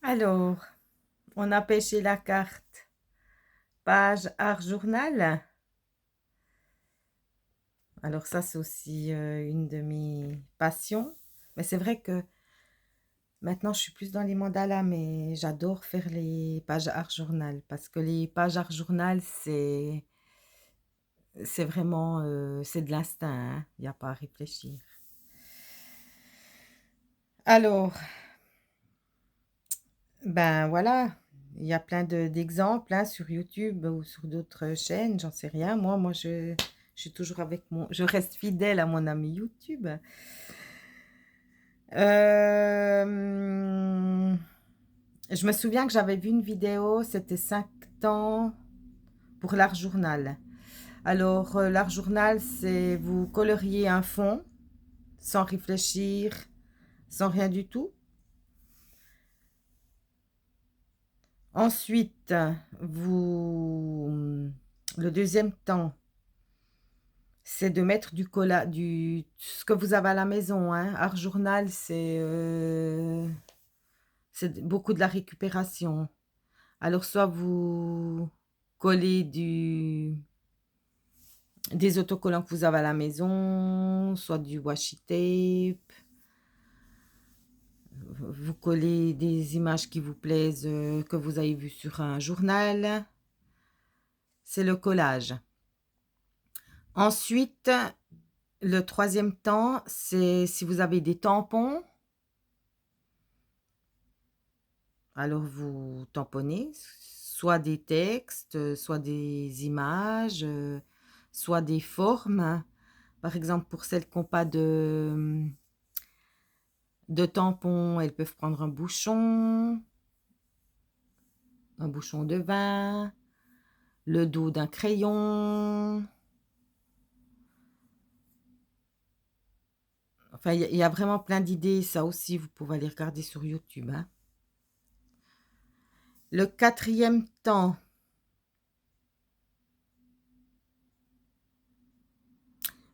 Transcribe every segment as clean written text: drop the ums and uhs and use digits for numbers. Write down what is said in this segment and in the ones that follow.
Alors, on a pêché la carte page art journal. Alors ça, c'est aussi une de mes passions. Mais c'est vrai que maintenant, je suis plus dans les mandalas, mais j'adore faire les pages art journal parce que les pages art journal, c'est vraiment c'est de l'instinct, hein. Il n'y a pas à réfléchir. Alors, ben voilà, il y a plein d'exemples hein, sur YouTube ou sur d'autres chaînes, j'en sais rien. Moi, je suis toujours avec je reste fidèle à mon ami YouTube. Euh, je me souviens que j'avais vu une vidéo, c'était 5 temps pour l'art journal. Alors, l'art journal, c'est vous coloriez un fond sans réfléchir, sans rien du tout. Ensuite, le deuxième temps, c'est de mettre ce que vous avez à la maison, hein. Art journal, c'est beaucoup de la récupération. Alors, soit vous collez des autocollants que vous avez à la maison, soit du washi tape. Vous collez des images qui vous plaisent, que vous avez vues sur un journal. C'est le collage. Ensuite, le troisième temps, c'est si vous avez des tampons, alors vous tamponnez, soit des textes, soit des images, soit des formes. Par exemple, pour celles qui n'ont pas de tampons, elles peuvent prendre un bouchon de vin, le dos d'un crayon. Enfin, il y a vraiment plein d'idées. Ça aussi, vous pouvez aller regarder sur YouTube, hein. Le quatrième temps,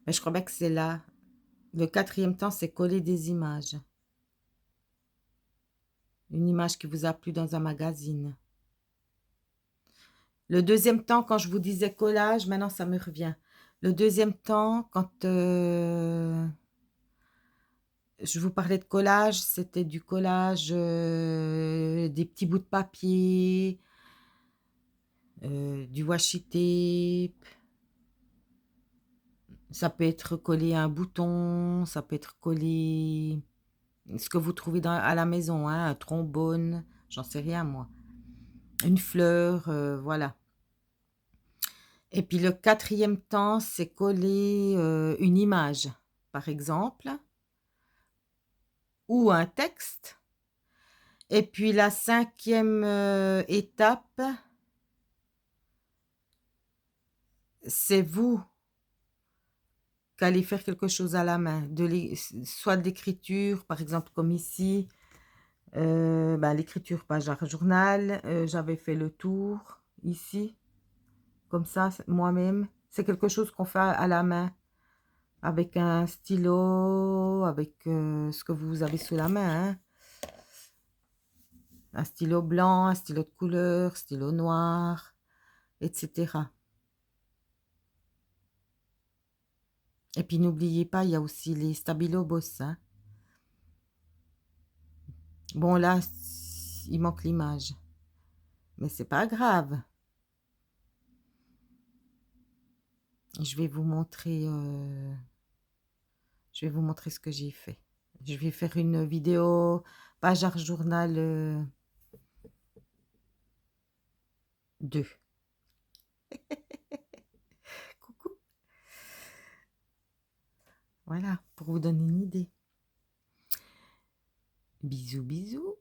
mais je crois bien que c'est là. Le quatrième temps, c'est coller des images. Une image qui vous a plu dans un magazine. Le deuxième temps, quand je vous disais collage, maintenant ça me revient. Le deuxième temps, quand je vous parlais de collage, c'était du collage, des petits bouts de papier, du washi tape. Ça peut être collé à un bouton, ça peut être collé ce que vous trouvez à la maison, hein, un trombone, j'en sais rien moi. Une fleur, voilà. Et puis le quatrième temps, c'est coller une image, par exemple, ou un texte. Et puis la cinquième étape, c'est vous qui allez faire quelque chose à la main, soit de l'écriture, par exemple comme ici, ben, l'écriture page art journal, j'avais fait le tour ici, comme ça, moi-même. C'est quelque chose qu'on fait à la main, avec un stylo, avec ce que vous avez sous la main, hein. Un stylo blanc, un stylo de couleur, stylo noir, etc. Et puis n'oubliez pas, il y a aussi les Stabilo Boss, hein. Bon là, il manque l'image, mais c'est pas grave. Je vais vous montrer, ce que j'ai fait. Je vais faire une vidéo page art journal 2. Coucou. Voilà, pour vous donner une idée. Bisous, bisous.